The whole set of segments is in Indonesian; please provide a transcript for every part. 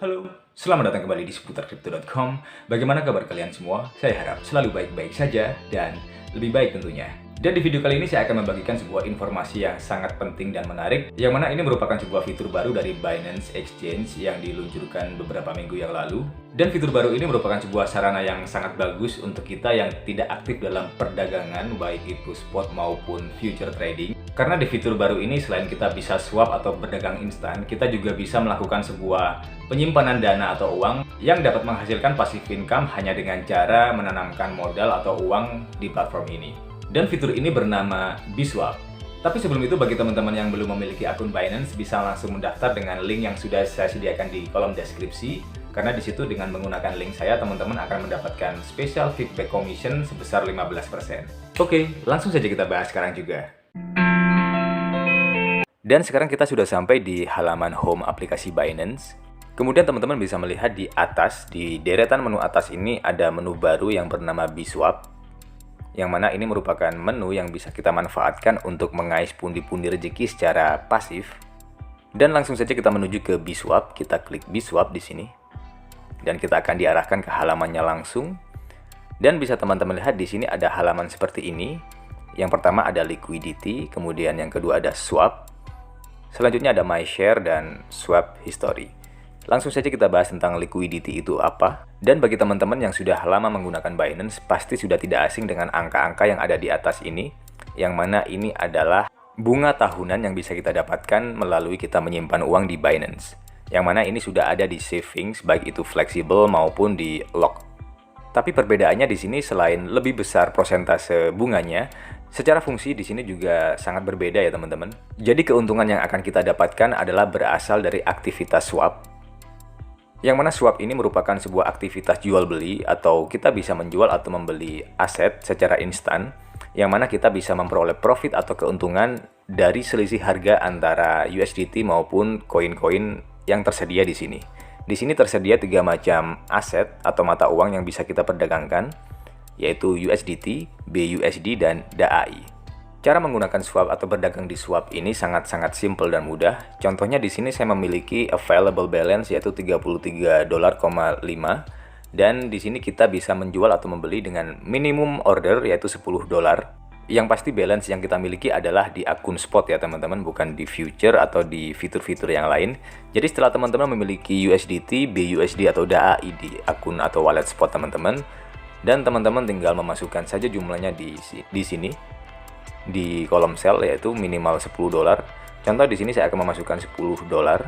Halo, selamat datang kembali di seputarkripto.com. Bagaimana kabar kalian semua? Saya harap selalu baik-baik saja dan lebih baik tentunya. Dan di video kali ini saya akan membagikan sebuah informasi yang sangat penting dan menarik, yang mana ini merupakan sebuah fitur baru dari Binance Exchange yang diluncurkan beberapa minggu yang lalu. Dan fitur baru ini merupakan sebuah sarana yang sangat bagus untuk kita yang tidak aktif dalam perdagangan, baik itu spot maupun future trading. Karena di fitur baru ini selain kita bisa swap atau berdagang instan, kita juga bisa melakukan sebuah penyimpanan dana atau uang yang dapat menghasilkan passive income hanya dengan cara menanamkan modal atau uang di platform ini. Dan fitur ini bernama Biswap. Tapi sebelum itu, bagi teman-teman yang belum memiliki akun Binance, bisa langsung mendaftar dengan link yang sudah saya sediakan di kolom deskripsi. Karena di situ dengan menggunakan link saya, teman-teman akan mendapatkan special feedback commission sebesar 15%. Oke, langsung saja kita bahas sekarang juga. Dan sekarang kita sudah sampai di halaman home aplikasi Binance. Kemudian teman-teman bisa melihat di atas, di deretan menu atas ini ada menu baru yang bernama Biswap. Yang mana ini merupakan menu yang bisa kita manfaatkan untuk mengais pundi-pundi rezeki secara pasif. Dan langsung saja kita menuju ke Biswap, kita klik Biswap di sini. Dan kita akan diarahkan ke halamannya langsung. Dan bisa teman-teman lihat di sini ada halaman seperti ini. Yang pertama ada liquidity, kemudian yang kedua ada swap. Selanjutnya ada my share dan swap history. Langsung saja kita bahas tentang liquidity itu apa. Dan bagi teman-teman yang sudah lama menggunakan Binance, pasti sudah tidak asing dengan angka-angka yang ada di atas ini. Yang mana ini adalah bunga tahunan yang bisa kita dapatkan melalui kita menyimpan uang di Binance. Yang mana ini sudah ada di savings, baik itu fleksibel maupun di lock. Tapi perbedaannya di sini selain lebih besar persentase bunganya, secara fungsi di sini juga sangat berbeda ya teman-teman. Jadi keuntungan yang akan kita dapatkan adalah berasal dari aktivitas swap. Yang mana swap ini merupakan sebuah aktivitas jual beli atau kita bisa menjual atau membeli aset secara instan. Yang mana kita bisa memperoleh profit atau keuntungan dari selisih harga antara USDT maupun koin-koin yang tersedia di sini. Di sini tersedia 3 macam aset atau mata uang yang bisa kita perdagangkan, yaitu USDT, BUSD, dan DAI. Cara menggunakan swap atau berdagang di swap ini sangat-sangat simple dan mudah. Contohnya di sini saya memiliki available balance yaitu 33,5 dolar, dan di sini kita bisa menjual atau membeli dengan minimum order yaitu 10 dolar. Yang pasti balance yang kita miliki adalah di akun spot ya teman-teman, bukan di future atau di fitur-fitur yang lain. Jadi setelah teman-teman memiliki USDT, BUSD atau DAI di akun atau wallet spot teman-teman, dan teman-teman tinggal memasukkan saja jumlahnya di sini di kolom sell yaitu minimal 10 dolar. Contoh di sini saya akan memasukkan 10 dolar.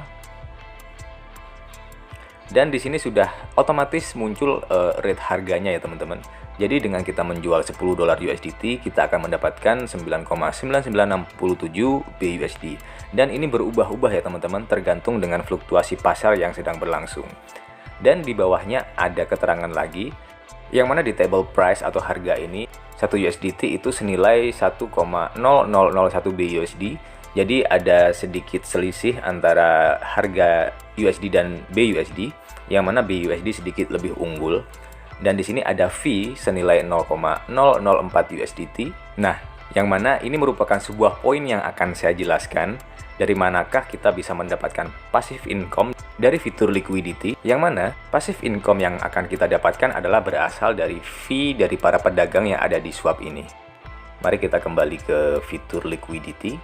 Dan di sini sudah otomatis muncul rate harganya ya teman-teman. Jadi dengan kita menjual 10 dolar USDT, kita akan mendapatkan 9,9967 BUSD. Dan ini berubah-ubah ya teman-teman, tergantung dengan fluktuasi pasar yang sedang berlangsung. Dan di bawahnya ada keterangan lagi, yang mana di table price atau harga ini, 1 USDT itu senilai 1,0001 BUSD. Jadi ada sedikit selisih antara harga USD dan BUSD, yang mana BUSD sedikit lebih unggul. Dan di sini ada fee senilai 0,004 USDT. Nah, yang mana ini merupakan sebuah poin yang akan saya jelaskan. Dari manakah kita bisa mendapatkan passive income dari fitur liquidity, yang mana passive income yang akan kita dapatkan adalah berasal dari fee dari para pedagang yang ada di swap ini. Mari kita kembali ke fitur liquidity.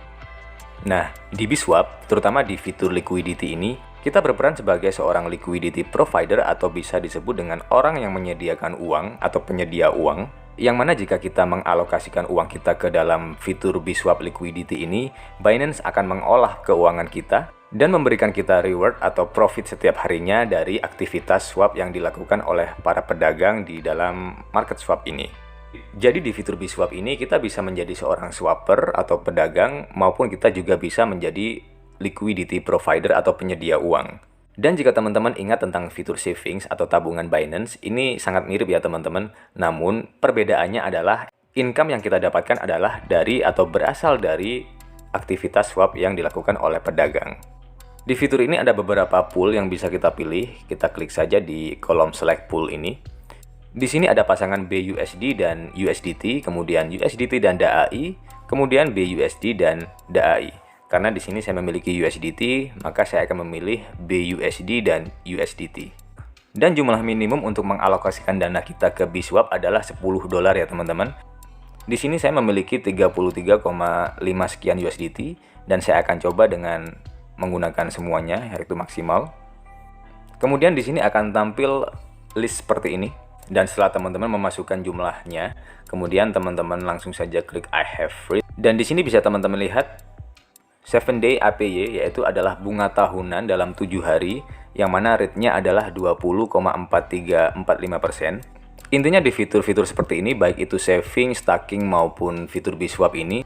Nah, di Biswap, terutama di fitur liquidity ini, kita berperan sebagai seorang liquidity provider atau bisa disebut dengan orang yang menyediakan uang atau penyedia uang. Yang mana jika kita mengalokasikan uang kita ke dalam fitur Biswap liquidity ini, Binance akan mengolah keuangan kita dan memberikan kita reward atau profit setiap harinya dari aktivitas swap yang dilakukan oleh para pedagang di dalam market swap ini. Jadi di fitur Biswap ini kita bisa menjadi seorang swapper atau pedagang, maupun kita juga bisa menjadi liquidity provider atau penyedia uang. Dan jika teman-teman ingat tentang fitur savings atau tabungan Binance, ini sangat mirip ya teman-teman. Namun perbedaannya adalah income yang kita dapatkan adalah dari atau berasal dari aktivitas swap yang dilakukan oleh pedagang. Di fitur ini ada beberapa pool yang bisa kita pilih. Kita klik saja di kolom select pool ini. Di sini ada pasangan BUSD dan USDT, kemudian USDT dan DAI, kemudian BUSD dan DAI. Karena di sini saya memiliki USDT, maka saya akan memilih BUSD dan USDT. Dan jumlah minimum untuk mengalokasikan dana kita ke Biswap adalah $10 ya teman-teman. Di sini saya memiliki 33,5 sekian USDT dan saya akan coba dengan menggunakan semuanya, yaitu maksimal. Kemudian di sini akan tampil list seperti ini. Dan setelah teman-teman memasukkan jumlahnya, kemudian teman-teman langsung saja klik I have free. Dan di sini bisa teman-teman lihat 7-day APY, yaitu adalah bunga tahunan dalam 7 hari, yang mana rate-nya adalah 20,4345%. Intinya di fitur-fitur seperti ini, baik itu saving, staking, maupun fitur Biswap ini,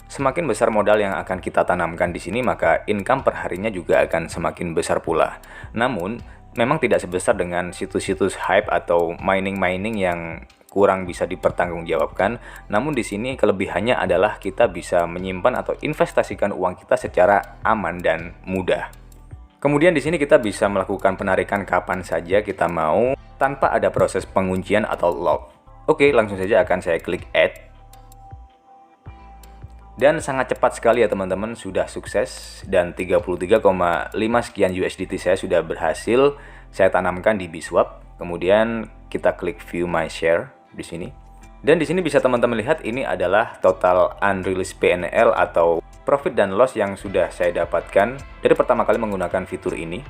semakin besar modal yang akan kita tanamkan di sini, maka income per harinya juga akan semakin besar pula. Namun, memang tidak sebesar dengan situs-situs hype atau mining-mining yang kurang bisa dipertanggungjawabkan. Namun di sini kelebihannya adalah kita bisa menyimpan atau investasikan uang kita secara aman dan mudah. Kemudian di sini kita bisa melakukan penarikan kapan saja kita mau tanpa ada proses penguncian atau lock. Oke, langsung saja akan saya klik add. Dan sangat cepat sekali ya teman-teman, sudah sukses dan 33,5 sekian USDT saya sudah berhasil saya tanamkan di Biswap. Kemudian kita klik view my share di sini. Dan di sini bisa teman-teman lihat ini adalah total unreleased PNL atau profit dan loss yang sudah saya dapatkan dari pertama kali menggunakan fitur ini.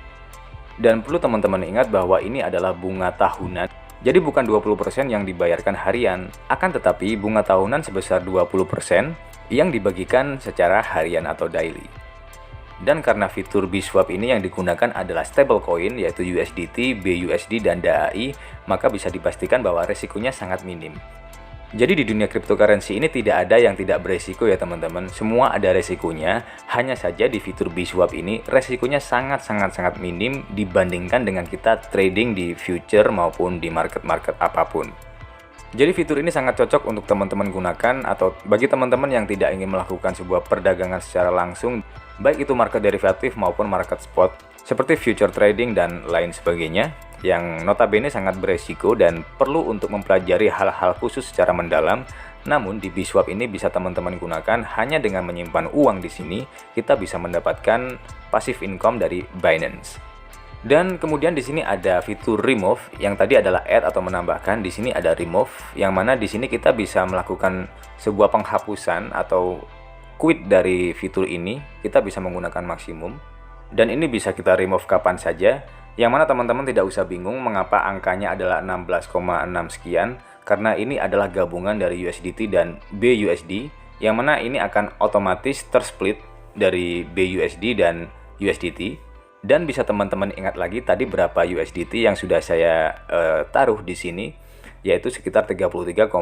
Dan perlu teman-teman ingat bahwa ini adalah bunga tahunan. Jadi bukan 20% yang dibayarkan harian, akan tetapi bunga tahunan sebesar 20% yang dibagikan secara harian atau daily. Dan karena fitur Biswap ini yang digunakan adalah stablecoin, yaitu USDT, BUSD, dan DAI, maka bisa dipastikan bahwa resikonya sangat minim. Jadi di dunia cryptocurrency ini tidak ada yang tidak beresiko ya teman-teman, semua ada resikonya, hanya saja di fitur Biswap ini resikonya sangat minim dibandingkan dengan kita trading di future maupun di market-market apapun. Jadi fitur ini sangat cocok untuk teman-teman gunakan atau bagi teman-teman yang tidak ingin melakukan sebuah perdagangan secara langsung, baik itu market derivatif maupun market spot, seperti future trading dan lain sebagainya, yang notabene sangat beresiko dan perlu untuk mempelajari hal-hal khusus secara mendalam. Namun di Biswap ini bisa teman-teman gunakan hanya dengan menyimpan uang di sini, kita bisa mendapatkan passive income dari Binance. Dan kemudian di sini ada fitur remove, yang tadi adalah add atau menambahkan, di sini ada remove, yang mana di sini kita bisa melakukan sebuah penghapusan atau quit dari fitur ini, kita bisa menggunakan maksimum. Dan ini bisa kita remove kapan saja, yang mana teman-teman tidak usah bingung mengapa angkanya adalah 16,6 sekian, karena ini adalah gabungan dari USDT dan BUSD, yang mana ini akan otomatis tersplit dari BUSD dan USDT. Dan bisa teman-teman ingat lagi tadi berapa USDT yang sudah saya taruh di sini, yaitu sekitar 33,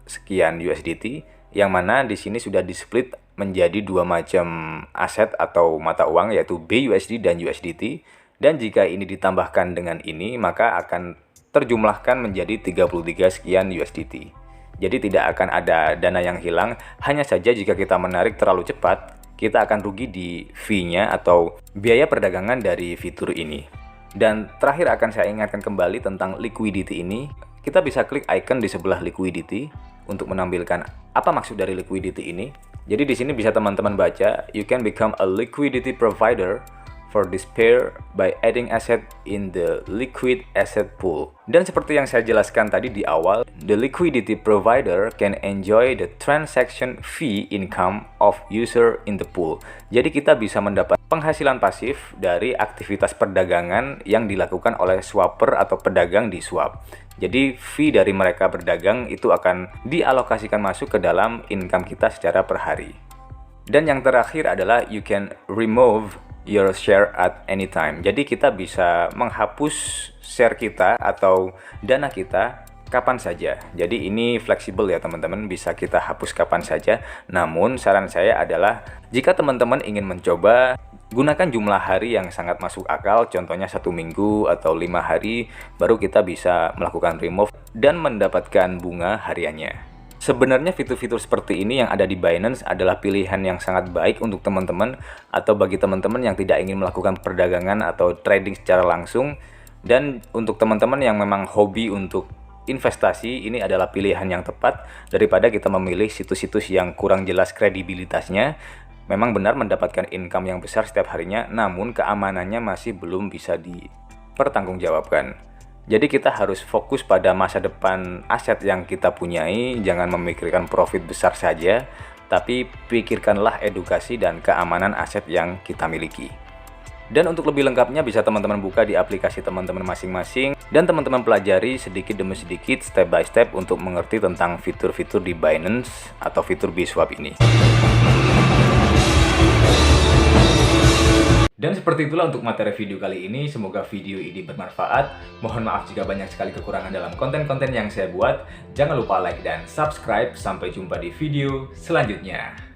sekian USDT, yang mana di sini sudah di-split menjadi dua macam aset atau mata uang, yaitu BUSD dan USDT. Dan jika ini ditambahkan dengan ini, maka akan terjumlahkan menjadi 33 sekian USDT. Jadi tidak akan ada dana yang hilang, hanya saja jika kita menarik terlalu cepat, kita akan rugi di fee-nya atau biaya perdagangan dari fitur ini. Dan terakhir akan saya ingatkan kembali tentang liquidity ini. Kita bisa klik icon di sebelah liquidity untuk menampilkan apa maksud dari liquidity ini. Jadi di sini bisa teman-teman baca, you can become a liquidity provider for this pair by adding asset in the liquid asset pool. Dan seperti yang saya jelaskan tadi di awal, the liquidity provider can enjoy the transaction fee income of user in the pool. Jadi kita bisa mendapat penghasilan pasif dari aktivitas perdagangan yang dilakukan oleh swapper atau pedagang di swap. Jadi fee dari mereka berdagang itu akan dialokasikan masuk ke dalam income kita secara per hari. Dan yang terakhir adalah you can remove your share at any time. Jadi kita bisa menghapus share kita atau dana kita kapan saja. Jadi ini fleksibel ya teman-teman, bisa kita hapus kapan saja. Namun saran saya adalah jika teman-teman ingin mencoba, gunakan jumlah hari yang sangat masuk akal, contohnya 1 minggu atau 5 hari, baru kita bisa melakukan remove dan mendapatkan bunga hariannya. Sebenarnya fitur-fitur seperti ini yang ada di Binance adalah pilihan yang sangat baik untuk teman-teman atau bagi teman-teman yang tidak ingin melakukan perdagangan atau trading secara langsung. Dan untuk teman-teman yang memang hobi untuk investasi, ini adalah pilihan yang tepat daripada kita memilih situs-situs yang kurang jelas kredibilitasnya. memang benar mendapatkan income yang besar setiap harinya, namun keamanannya masih belum bisa dipertanggungjawabkan. Jadi kita harus fokus pada masa depan aset yang kita punyai, jangan memikirkan profit besar saja, tapi pikirkanlah edukasi dan keamanan aset yang kita miliki. Dan untuk lebih lengkapnya bisa teman-teman buka di aplikasi teman-teman masing-masing, dan teman-teman pelajari sedikit demi sedikit, step by step untuk mengerti tentang fitur-fitur di Binance atau fitur Biswap ini. Dan seperti itulah untuk materi video kali ini, semoga video ini bermanfaat. Mohon maaf jika banyak sekali kekurangan dalam konten-konten yang saya buat. Jangan lupa like dan subscribe, sampai jumpa di video selanjutnya.